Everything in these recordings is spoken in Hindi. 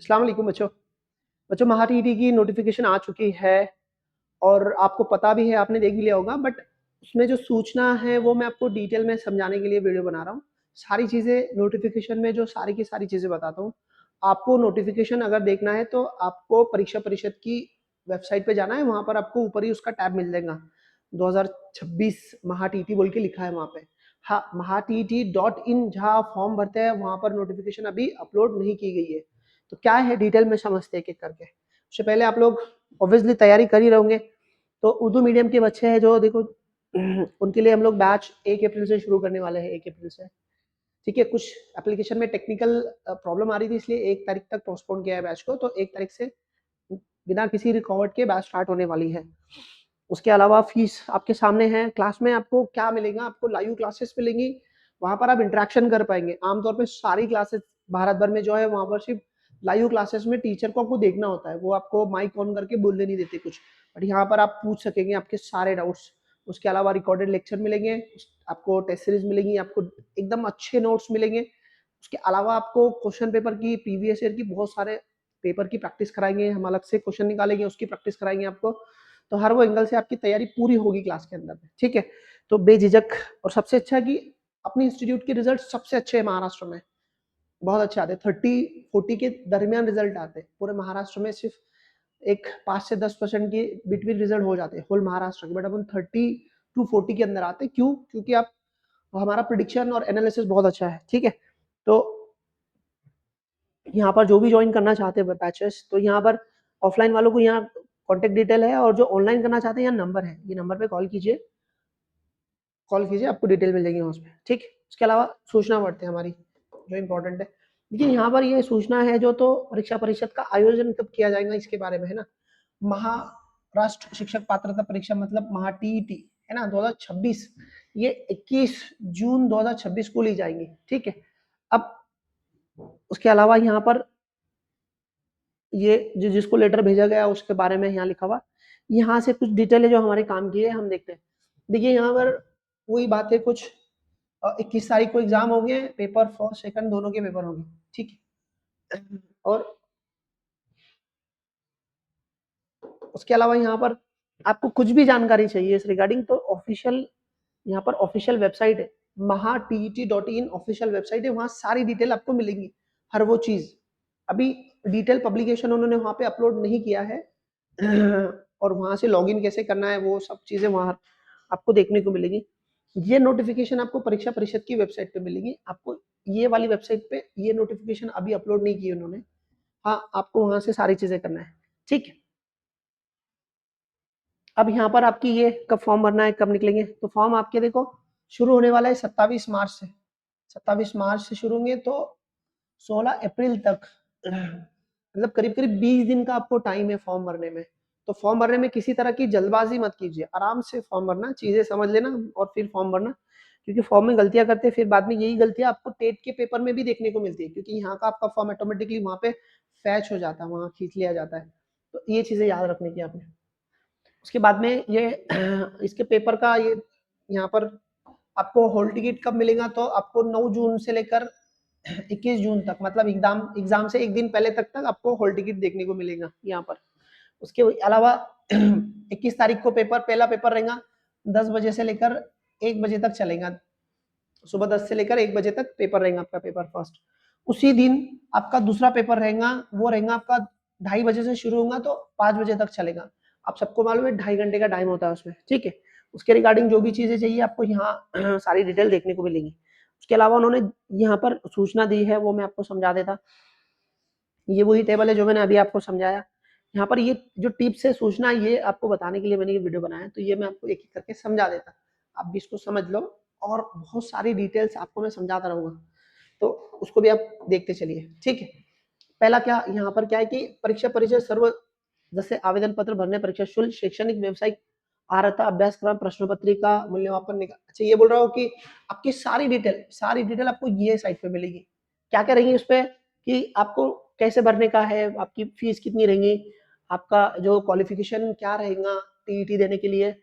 अस्सलाम वालेकुम बच्चों। बच्चों महा टीईटी की नोटिफिकेशन आ चुकी है और आपको पता भी है, आपने देख भी लिया होगा, बट उसमें जो सूचना है वो मैं आपको डिटेल में समझाने के लिए वीडियो बना रहा हूँ। सारी चीज़ें नोटिफिकेशन में जो सारी की सारी चीज़ें बताता हूँ। आपको नोटिफिकेशन अगर देखना है तो आपको परीक्षा परिषद की वेबसाइट पे जाना है, वहाँ पर आपको ऊपर ही उसका टैब मिल जाएगा। 2026 महा टीईटी बोल के लिखा है वहाँ पे। हाँ, mahatt.in जहाँ आप फॉर्म भरते हैं वहाँ पर नोटिफिकेशन अभी अपलोड नहीं की गई है। तो क्या है डिटेल में समझते हैं एक एक करके। उससे पहले आप लोग ऑब्वियसली तैयारी कर ही रहोगे। तो उर्दू मीडियम के बच्चे हैं जो देखो उनके लिए हम लोग बैच 1 अप्रैल से शुरू करने वाले हैं, 1 अप्रैल से। ठीक है, कुछ एप्लीकेशन में टेक्निकल प्रॉब्लम आ रही थी, इसलिए 1 तारीख तक पोस्टपोन किया है बैच को। तो 1 तारीख से बिना किसी रिकॉर्ड के बैच स्टार्ट होने वाली है। उसके अलावा फीस आपके सामने है। क्लास में आपको क्या मिलेगा, आपको लाइव क्लासेस मिलेंगी, वहाँ पर आप इंटरेक्शन कर पाएंगे। आमतौर पे सारी क्लासेस भारत भर में जो है वहाँ पर सिर्फ लाइव क्लासेस में टीचर को आपको देखना होता है, वो आपको माइक ऑन करके बोलने नहीं देते कुछ, बट यहाँ पर आप पूछ सकेंगे आपके सारे डाउट्स। उसके अलावा रिकॉर्डेड लेक्चर मिलेंगे, आपको टेस्ट सीरीज मिलेंगी, आपको एकदम अच्छे नोट्स मिलेंगे। उसके अलावा आपको क्वेश्चन पेपर की प्रीवियस ईयर की बहुत सारे पेपर की प्रैक्टिस कराएंगे, हम अलग से क्वेश्चन निकालेंगे, उसकी प्रैक्टिस कराएंगे आपको। तो हर वो एंगल से आपकी तैयारी पूरी होगी क्लास के अंदर में। ठीक है, तो बेझिझक। और सबसे अच्छा है कि अपनी इंस्टीट्यूट के रिजल्ट सबसे अच्छे हैं महाराष्ट्र में, बहुत अच्छे आते हैं। 30-40 के दरमियान रिजल्ट आते हैं पूरे महाराष्ट्र में। सिर्फ एक 5 से 10% के बिटवीन रिजल्ट हो जाते हैं होल महाराष्ट्र के, बट अपन 30 to 40 के अंदर आते हैं। क्यों? क्योंकि आप हमारा प्रिडिक्शन और एनालिसिस बहुत अच्छा है। ठीक है, तो यहाँ पर जो भी ज्वाइन करना चाहते हैं बैचेस, तो यहाँ पर ऑफलाइन वालों को यहाँ कॉन्टेक्ट डिटेल है, और जो ऑनलाइन करना चाहते हैं यहाँ नंबर है, ये नंबर पे कॉल कीजिए, आपको डिटेल मिल जाएगी उसमें। ठीक, उसके अलावा सूचना बढ़ते हैं हमारी जो इम्पोर्टेंट है। देखिए यहाँ पर ये सूचना है जो, तो परीक्षा परिषद का आयोजन कब किया जाएगा इसके बारे में है ना। महाराष्ट्र शिक्षक पात्रता परीक्षा मतलब महा टीईटी है ना 2026, ये 21 जून 2026 को ली जाएंगी। ठीक है, अब उसके अलावा यहाँ पर ये जिसको लेटर भेजा गया उसके बारे में यहाँ लिखा हुआ, यहाँ से कुछ डिटेल है जो हमारे काम की है, हम देखते हैं। देखिए यहाँ पर वही बात है कुछ। 21 तारीख को एग्जाम होंगे, पेपर फर्स्ट सेकंड दोनों के पेपर होंगे। ठीक है, और उसके अलावा यहाँ पर आपको कुछ भी जानकारी चाहिए इस रिगार्डिंग, तो ऑफिशियल यहाँ पर ऑफिशियल वेबसाइट है, mahatt.in ऑफिशियल वेबसाइट है, वहाँ सारी डिटेल आपको मिलेंगी। हर वो चीज अभी डिटेल पब्लिकेशन उन्होंने वहाँ पे अपलोड नहीं किया है और वहाँ से लॉगिन कैसे करना है वो सब चीजें वहाँ आपको देखने को मिलेगी। ये नोटिफिकेशन आपको परीक्षा परिषद की वेबसाइट पे मिलेगी। आपको ये वाली वेबसाइट पे ये नोटिफिकेशन अभी अपलोड नहीं की उन्होंने। हाँ, आपको वहाँ से सारी चीजें करना है। ठीक है, अब यहाँ पर आपकी ये कब फॉर्म भरना है, कब निकलेंगे, तो फॉर्म आपके देखो शुरू होने वाला है 27 मार्च से। 27 मार्च से शुरू होंगे तो 16 अप्रैल तक, मतलब करीब करीब 20 दिन का आपको टाइम है फॉर्म भरने में। तो फॉर्म भरने में किसी तरह की जल्दबाजी मत कीजिए, आराम से फॉर्म भरना, चीजें समझ लेना और फिर फॉर्म भरना। क्योंकि फॉर्म में गलतियां करते हैं, फिर बाद में यही गलतियां आपको टेट के पेपर में भी देखने को मिलती है, क्योंकि यहाँ का आपका फॉर्म ऑटोमेटिकली वहाँ पे फैच हो जाता है, वहाँ खींच लिया जाता है। तो ये चीजें याद रखने की आपने। उसके बाद में ये इसके पेपर का ये यहाँ पर आपको हॉल टिकट कब मिलेगा, तो आपको 9 जून से लेकर 21 जून तक, मतलब एग्जाम से एक दिन पहले तक आपको हॉल टिकट देखने को मिलेगा यहाँ पर। उसके अलावा 21 तारीख को पेपर, पहला पेपर रहेगा 10 बजे से लेकर 1 बजे तक चलेगा। सुबह 10 से लेकर 1 बजे तक पेपर रहेगा आपका, पेपर फर्स्ट। उसी दिन आपका दूसरा पेपर रहेगा, वो रहेगा आपका 2:30 बजे से शुरू होगा तो 5 बजे तक चलेगा। आप सबको मालूम है 2.5 घंटे का टाइम होता है उसमें। ठीक है, उसके रिगार्डिंग जो भी चीजें चाहिए आपको यहाँ सारी डिटेल देखने को मिलेंगी। उसके अलावा उन्होंने यहाँ पर सूचना दी है, वो मैं आपको समझा देता। ये वही टेबल है जो मैंने अभी आपको समझाया। यहाँ पर ये जो टिप्स है, सूचना, ये आपको बताने के लिए मैंने ये वीडियो बनाया, तो ये मैं आपको एक एक करके समझा देता, आप भी इसको समझ लो। और बहुत सारी डिटेल्स आपको मैं समझाता रहूंगा, तो उसको भी आप देखते चलिए। ठीक है, पहला क्या यहाँ पर क्या है कि परीक्षा परिचय सर्व, जैसे आवेदन पत्र भरने, परीक्षा शुल्क, शैक्षणिक व्यवसायिक अर्हता, अभ्यासक्रम, प्रश्न पत्रिका, मूल्यमापन निकाल। अच्छा, ये बोल रहा हूँ कि आपकी सारी डिटेल आपको ये साइट पे मिलेगी। क्या क्या रहेगी उस पर, कि आपको कैसे भरने का है, आपकी फीस कितनी रहेगी, आपका जो क्वालिफिकेशन क्या रहेगा टीईटी देने के लिए,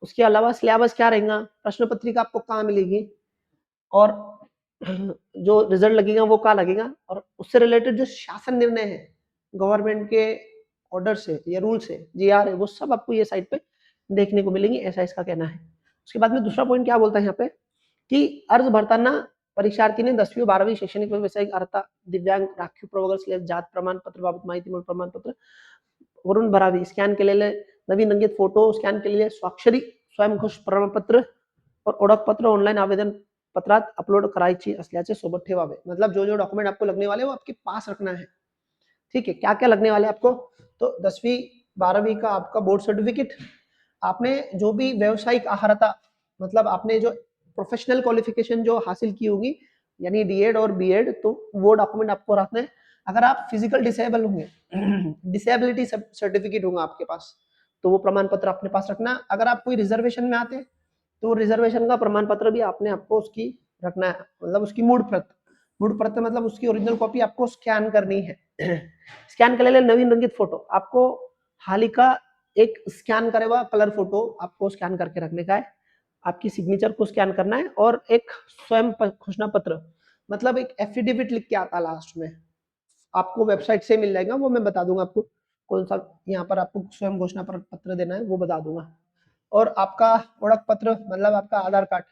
उसके अलावा सिलेबस क्या रहेगा, प्रश्न पत्रिका आपको कहाँ मिलेगी, और जो रिजल्ट लगेगा वो कहाँ लगेगा, और उससे रिलेटेड जो शासन निर्णय है गवर्नमेंट के ऑर्डर से या रूल से जीआर है वो सब आपको ये साइट पे देखने को मिलेंगी, ऐसा इसका कहना है। उसके बाद में दूसरा पॉइंट क्या बोलता है यहाँ पे कि अर्ज भरताना परीक्षार्थी ने 10वी 12वी शैक्षणिक व व्यावसायिक अर्हता, दिव्यांग, राखीव प्रवर्ग जात प्रमाणपत्र बाबत माहिती मूळ प्रमाणपत्र वरून भरावी, स्कॅन केलेले नवीन रंगीत फोटो, स्कॅन केलेले स्वाक्षरी स्वयंघोष प्रमाणपत्र और ओळखपत्र ऑनलाइन आवेदन पत्रात अपलोड करायची असल्याचे सोबत ठेवावे। मतलब जो जो डॉक्यूमेंट आपको लगने वाले वो आपके पास रखना है। ठीक है, क्या क्या लगने वाले आपको, तो 10वीं 12वीं का आपका बोर्ड सर्टिफिकेट, आपने जो भी व्यावसायिक अर्हता मतलब आपने जो प्रोफेशनल क्वालिफिकेशन जो हासिल की होगी यानी डीएड और बीएड, तो वो डॉक्यूमेंट आपको रखना है। अगर आप फिजिकल डिसेबल होंगे डिसेबिलिटी सर्टिफिकेट होगा आपके पास, तो वो प्रमाण पत्र अपने पास रखना। अगर आप कोई रिजर्वेशन में आते हैं तो रिजर्वेशन का प्रमाण पत्र भी आपने आपको उसकी रखना है, मतलब उसकी मूड प्रत मतलब उसकी ओरिजिनल कॉपी आपको स्कैन करनी है। स्कैन केलेले नवीन रंगीत फोटो आपको हाल का एक स्कैन करे हुआ कलर फोटो आपको स्कैन करके रखने का है, आपकी सिग्नेचर को स्कैन करना है, और एक स्वयं घोषणा पत्र मतलब एक एफिडेविट लिख के आता लास्ट में, आपको वेबसाइट से मिल जाएगा, वो मैं बता दूंगा आपको कौन सा यहाँ पर आपको स्वयं घोषणा पत्र देना है वो बता दूंगा। और आपका ओळख पत्र मतलब आपका आधार कार्ड,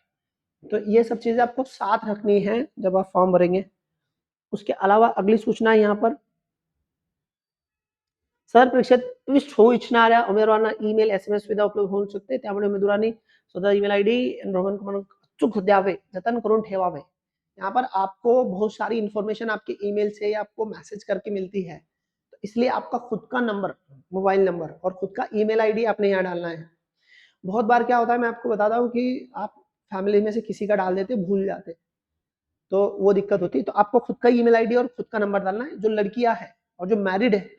तो ये सब चीजें आपको साथ रखनी है जब आप फॉर्म भरेंगे। उसके अलावा अगली सूचना है यहाँ पर, सर परीक्षेत होऊ इच्छिणाऱ्या उमेदवारांना ईमेल एसएमएस सुविधा उपलब्ध होऊ शकते, त्यामुळे उमेदवारांनी स्वतः ईमेल आईडी भ्रमण क्रमांक अचूक द्यावे, जतन करून ठेवावे। यहाँ पर आपको बहुत सारी इंफॉर्मेशन आपके ईमेल से आपको मैसेज करके मिलती है, तो इसलिए आपका खुद का नंबर, मोबाइल नंबर और खुद का ईमेल आईडी आपने यहाँ डालना है। बहुत बार क्या होता है मैं आपको बताता हूँ कि आप फैमिली में से किसी का डाल देते भूल जाते, तो वो दिक्कत होती है। तो आपको खुद का ईमेल आईडी और खुद का नंबर डालना है। जो लड़कियां हैं और जो मैरिड है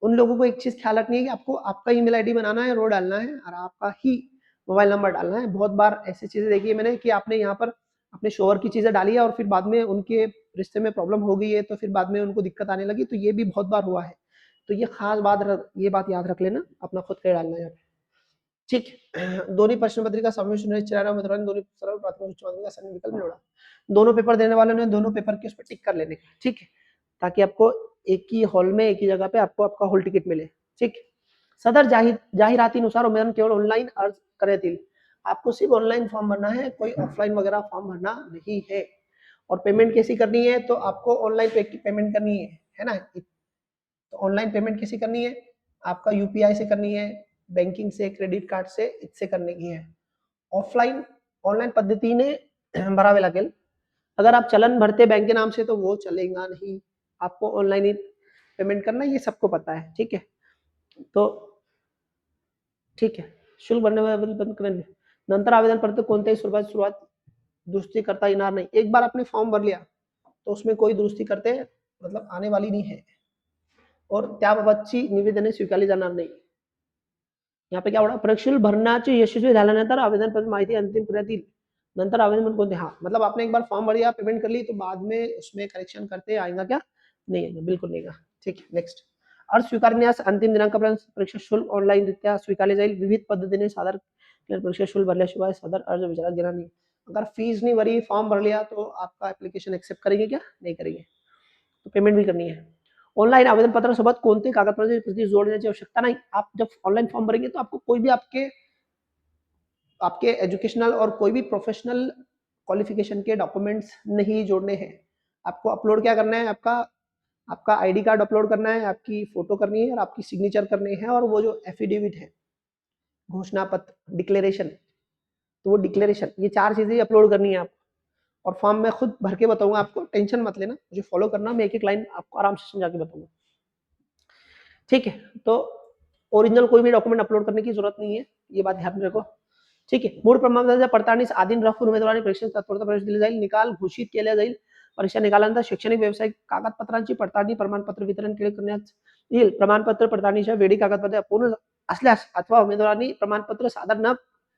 उन लोगों को एक चीज ख्याल रखनी है कि आपको आपका ईमेल आईडी बनाना है, रो डालना है और आपका ही मोबाइल नंबर डालना है। बहुत बार ऐसी चीजें देखी है मैंने कि आपने यहाँ पर अपने शोहर की चीजें डाली है और फिर बाद में उनके रिश्ते में प्रॉब्लम हो गई है, तो फिर बाद में उनको दिक्कत आने लगी, तो ये भी बहुत बार हुआ है। तो ये खास ये बात याद रख लेना, अपना खुद का डालना है यहाँ पे। ठीक, दोनों प्रश्न पत्रिका सबमिशन उम्मीदवार दोनों सरल प्राथमिक उच्च माध्यमिक का सभी विकल्प निवड़ा, दोनों पेपर देने वालों ने दोनों पेपर के उस पर टिक कर लेने का। ठीक है, ताकि आपको एक ही हॉल में एक ही जगह पे आपको आपका हॉल टिकट मिले। ठीक, सदर जाहिरातीनुसार उमेदवार केवळ ऑनलाइन अर्ज करतील, आपको सिर्फ ऑनलाइन फॉर्म भरना है, कोई ऑफलाइन वगैरह फॉर्म भरना नहीं है। और पेमेंट कैसी करनी है, तो आपको ऑनलाइन पेमेंट करनी है ना। तो ऑनलाइन पेमेंट कैसी करनी है, आपका यूपीआई से करनी है, बैंकिंग से, क्रेडिट कार्ड से, इससे करने की है। ऑफलाइन ऑनलाइन पद्धतीने भरावे लागेल। अगर आप चलन भरते बैंक के नाम से तो वो चलेगा नहीं, आपको ऑनलाइन ही पेमेंट करना है, ये सबको पता है। ठीक है, तो ठीक है, शुल्क भरने बंद करेंगे, नंतर आवेदन पत्र कोणत्याही सुरुवात दुरुस्ती करता येणार नाही। एक बार आपने फॉर्म भर लिया तो उसमें कोई दुरुस्ती करते मतलब आने वाली नहीं है, और त्याबाबतची निवेदने स्वीकारली जाणार नाही। यहाँ पे क्या होगा, परीक्षा भरण्याचे यशस्वी झाल्यानंतर आवेदन पत्र माहिती अंतिम करण्यात येईल, नंतर आवेदन कोणते, हाँ मतलब आपने एक बार फॉर्म भर दिया, पेमेंट कर ली, तो बाद में उसमें करेक्शन करते आएगा क्या, नहीं आएगा, बिल्कुल नहीं आएगा। ठीक है, नेक्स्ट, अर्ज स्वीकारण्यास अंतिम दिनांकापर्यंत परीक्षा शुल्क ऑनलाइन रित्या स्वीकारले जाईल, विविध पद्धतीने सादर परीक्षा शुल्क भरल्याशिवाय सदर अर्ज विचारात घेणार नहीं। अगर फीस नहीं भरी, फॉर्म भर लिया, तो आपका एप्लीकेशन एक्सेप्ट करेंगे क्या, नहीं करेंगे, तो पेमेंट भी करनी है। ऑनलाइन आवेदन पत्र सोबत कोणते कागदपत्रांची प्रति जोडण्याची आवश्यकता नहीं। आप जब ऑनलाइन फॉर्म भरेंगे तो आपको कोई भी आपके एजुकेशनल और कोई भी प्रोफेशनल क्वालिफिकेशन के डॉक्यूमेंट्स नहीं जोड़ने हैं। आपको अपलोड क्या करना है, आपका आईडी कार्ड अपलोड करना है, आपकी फोटो करनी है और आपकी सिग्नेचर करनी है, और वो जो एफिडेविट है, घोषणा पत्र, डिक्लेरेशन, तो वो डिक्लेरेशन, ये 4 चीजें अपलोड करनी है आपको। और फॉर्म में खुद भर के बताऊंगा आपको, टेंशन मत लेना, मुझे फॉलो करना, मैं एक एक लाइन आपको आराम से समझा के बताऊंगा। ठीक है, तो ओरिजिनल कोई भी डॉक्यूमेंट अपलोड करने की जरूरत नहीं है, ये बात ध्यान में रखो। ठीक आहे, मूळ प्रमाणपत्राच्या पडताळणीस आधीन राखून उमेदवारांनी परीक्षेत तत्परता प्रवेश दिले जाईल, निकाल घोषित केला जाईल, परीक्षा निकालानंतर शैक्षणिक व्यावसायिक कागदपत्रांची पडताळणी प्रमाणपत्र वितरण केले करण्यात येईल। प्रमाणपत्र पडताळणीच्या वेळी कागदपत्रे अपूर्ण असल्यास अथवा उमेदवारांनी प्रमाणपत्र सादर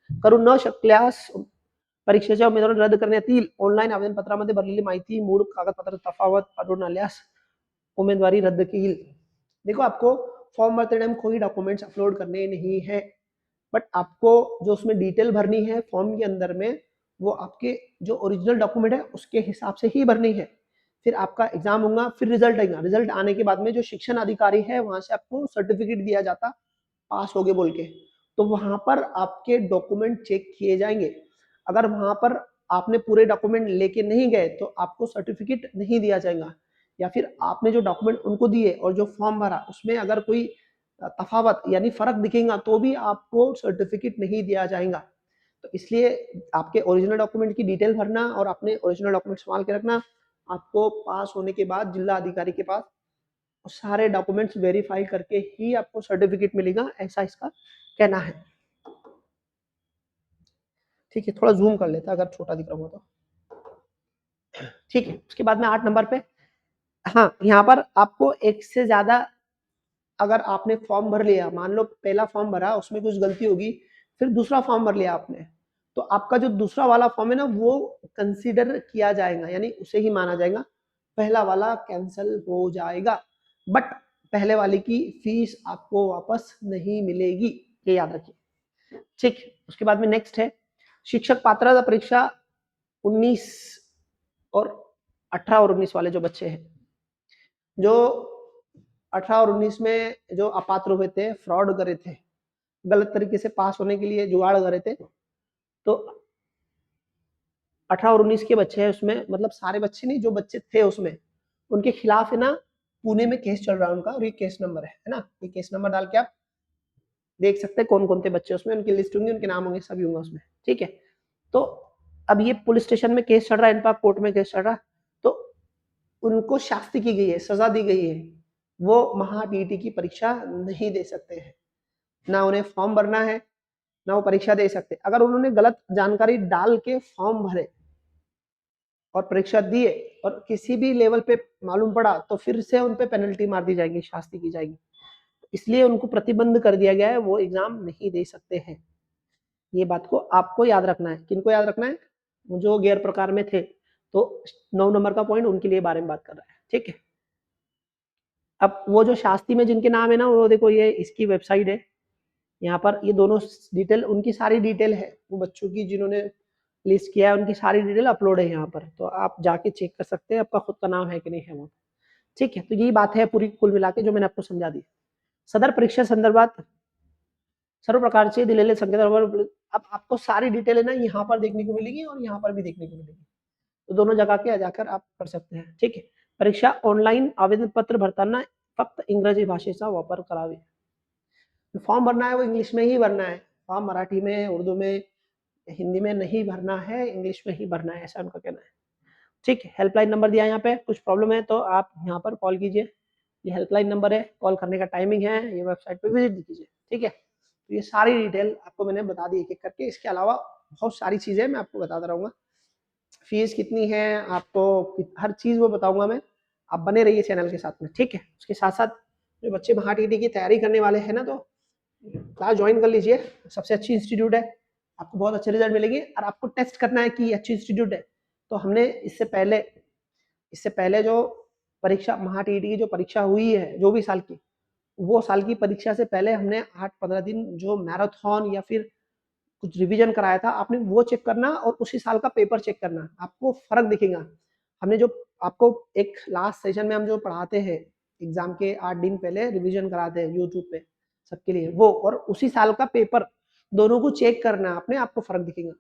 करू न शकल्यास परीक्षेच्या उमेदवार रद्द करण्यात येईल। ऑनलाइन आवेदन पत्रामध्ये भरलेली माहिती मूळ कागदपत्र तफावत आढळून आल्यास उम्मीदवारी रद्द की। देखो, आपको फॉर्म भरते टाइम कोई डॉक्यूमेंट्स अपलोड करने नहीं है, बट आपको जो उसमें डिटेल भरनी है फॉर्म के अंदर में, वो आपके जो ओरिजिनल डॉक्यूमेंट है उसके हिसाब से ही भरनी है। फिर आपका एग्जाम होगा, फिर रिजल्ट आएगा। रिजल्ट आने के बाद में जो शिक्षण अधिकारी है वहां से आपको सर्टिफिकेट दिया जाता पास हो गए बोल के। तो वहां पर आपके डॉक्यूमेंट चेक किए जाएंगे। अगर वहां पर आपने पूरे डॉक्यूमेंट लेके नहीं गए तो आपको सर्टिफिकेट नहीं दिया जाएगा, या फिर आपने जो डॉक्यूमेंट उनको दिए और जो फॉर्म भरा उसमें अगर कोई तफावत यानी फर्क दिखेगा तो भी आपको सर्टिफिकेट नहीं दिया जाएगा। तो इसलिए आपके ओरिजिनल डॉक्यूमेंट की डिटेल भरना और अपने ओरिजिनल डॉक्यूमेंट संभाल के रखना। आपको पास होने के बाद जिला अधिकारी के पास सारे डॉक्यूमेंट्स वेरीफाई करके ही आपको सर्टिफिकेट मिलेगा, ऐसा इसका कहना है। ठीक है, थोड़ा जूम कर लेता अगर छोटा दिख रहा हो तो। ठीक है, उसके बाद में 8 नंबर पे, हाँ यहाँ पर आपको एक से ज्यादा अगर आपने फॉर्म भर लिया, मान लो पहला फॉर्म भरा उसमें कुछ गलती होगी, फिर दूसरा फॉर्म भर लिया आपने, तो आपका जो दूसरा वाला फॉर्म है ना वो कंसीडर किया जाएगा, यानी उसे ही माना जाएगा, पहला वाला कैंसिल हो जाएगा, बट पहले वाले की फीस आपको वापस नहीं मिलेगी, ये याद रखिए। ठीक, उसके बाद में नेक्स्ट है शिक्षक पात्रता परीक्षा 19 और 18 और 19 वाले जो बच्चे हैं, जो 18 और 19 में जो अपात्र हुए थे, फ्रॉड करे थे, गलत तरीके से पास होने के लिए जुगाड़ करे थे, तो 18 और 19 के बच्चे हैं उसमें, मतलब सारे बच्चे नहीं, जो बच्चे थे उसमें, उनके खिलाफ है ना पुणे में केस चल रहा है उनका, और ये केस नंबर है ना, ये केस नंबर डाल के आप देख सकते हैं कौन कौन से बच्चे उसमें, उनकी लिस्ट होंगी, उनके नाम होंगे, सभी होंगे उसमें। ठीक है, तो अब ये पुलिस स्टेशन में केस चल रहा है, इन पर कोर्ट में केस चल रहा है, तो उनको शास्ति की गई है, सजा दी गई है, वो महा टीईटी की परीक्षा नहीं दे सकते हैं, ना उन्हें फॉर्म भरना है, ना वो परीक्षा दे सकते। अगर उन्होंने गलत जानकारी डाल के फॉर्म भरे और परीक्षा दिए और किसी भी लेवल पे मालूम पड़ा तो फिर से उन पे पेनल्टी मार दी जाएगी, शास्ति की जाएगी, इसलिए उनको प्रतिबंध कर दिया गया है, वो एग्जाम नहीं दे सकते हैं। ये बात को आपको याद रखना है। किनको याद रखना है? जो गैर प्रकार में थे, तो 9 नंबर का पॉइंट उनके लिए बारे में बात कर रहा है। ठीक है, अब वो जो शास्त्री में जिनके नाम है ना, वो देखो ये इसकी वेबसाइट है, यहाँ पर ये दोनों डिटेल, उनकी सारी डिटेल है, वो बच्चों की जिन्होंने लिस्ट किया है उनकी सारी डिटेल अपलोड है यहाँ पर, तो आप जाके चेक कर सकते हैं आपका खुद का नाम है कि नहीं है वो। ठीक है, तो यही बात है पूरी कुल मिला के जो मैंने आपको समझा दी। सदर परीक्षा संदर्भात सर्व प्रकारचे दिलेले संकेतावर, अब आपको सारी डिटेल है ना यहाँ पर देखने को मिलेगी और यहाँ पर भी देखने को मिलेगी, तो दोनों जगह के जाकर आप कर सकते हैं। ठीक है, परीक्षा ऑनलाईन आवेदन पत्र भरताना फक्त इंग्रजी भाषेचा वापर करावे। फॉर्म भरना है वो इंग्लिश में ही भरना है, फॉर्म मराठी में, उर्दू में, हिंदी में नहीं भरना है, इंग्लिश में ही भरना है, ऐसा उनका कहना है। ठीक है, हेल्पलाइन नंबर दिया है यहाँ पे, कुछ प्रॉब्लम है तो आप यहाँ पर कॉल कीजिए, ये हेल्पलाइन नंबर है, कॉल करने का टाइमिंग है, ये वेबसाइट पे विजिट कीजिए। ठीक है, तो ये सारी डिटेल आपको मैंने बता दी एक एक करके, इसके अलावा बहुत सारी चीज़ें मैं आपको बताता रहूँगा, फीस कितनी है आपको, हर चीज़ वो बताऊँगा मैं, आप बने रहिए चैनल के साथ में। ठीक है, उसके साथ साथ जो बच्चे महा टीटी की तैयारी करने वाले हैं ना, तो क्लास ज्वाइन कर लीजिए, सबसे अच्छी इंस्टीट्यूट है, आपको बहुत अच्छे रिजल्ट मिलेंगे, और आपको टेस्ट करना है कि अच्छी इंस्टीट्यूट है, तो हमने इससे पहले जो परीक्षा महा टीटी की जो परीक्षा हुई है जो भी साल की, वो साल की परीक्षा से पहले हमने 8-15 दिन जो मैराथन या फिर कुछ रिवीजन कराया था, आपने वो चेक करना और उसी साल का पेपर चेक करना, आपको फर्क दिखेगा। हमने जो आपको एक लास्ट सेशन में हम जो पढ़ाते हैं एग्जाम के 8 दिन पहले रिवीजन कराते हैं यूट्यूब पे सबके लिए, वो और उसी साल का पेपर, दोनों को चेक करना है आपने, आपको फर्क दिखेगा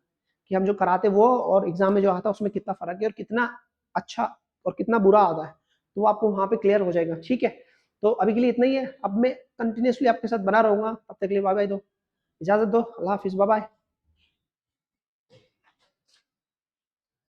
कि हम जो कराते वो और एग्जाम में जो आता है उसमें कितना फर्क है और कितना अच्छा और कितना बुरा आता है, तो वो आपको वहां पे क्लियर हो जाएगा। ठीक है, तो अभी के लिए इतना ही है, अब मैं कंटिन्यूसली आपके साथ बना रहूंगा, तब तक के लिए बाय बाय दो, इजाजत दो, अल्लाह हाफिज, बाय बाय।